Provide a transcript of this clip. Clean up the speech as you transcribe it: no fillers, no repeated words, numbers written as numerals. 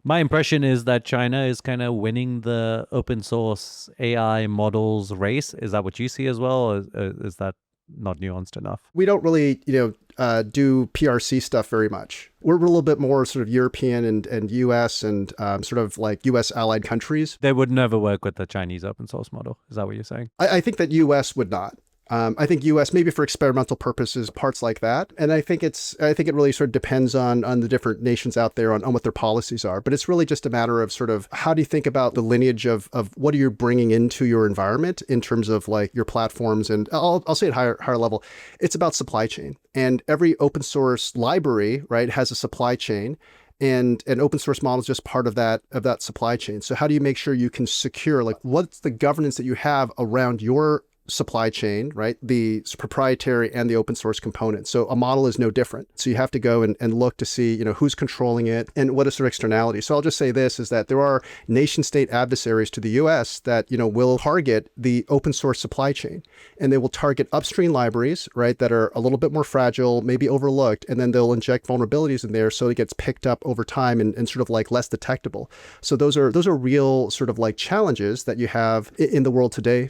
My impression is that China is kind of winning the open source AI models race. Is that what you see as well? Or is that not nuanced enough? We don't really, do PRC stuff very much. We're a little bit more sort of European and US and sort of like US allied countries. They would never work with the Chinese open source model. Is that what you're saying? I think that US would not. I think U.S. maybe for experimental purposes, parts like that, and I think it really sort of depends on the different nations out there on what their policies are. But it's really just a matter of sort of how do you think about the lineage of what are you bringing into your environment in terms of like your platforms, and I'll say at higher level, it's about supply chain, and every open source library, right, has a supply chain. And an open source model is just part of that supply chain. So how do you make sure you can secure, like, what's the governance that you have around your supply chain, right? The proprietary and the open source components. So a model is no different. So you have to go and look to see, who's controlling it and what is their externality. So I'll just say this is that there are nation state adversaries to the US that, will target the open source supply chain, and they will target upstream libraries, right? That are a little bit more fragile, maybe overlooked, and then they'll inject vulnerabilities in there so it gets picked up over time and sort of like less detectable. So those are real sort of like challenges that you have in the world today.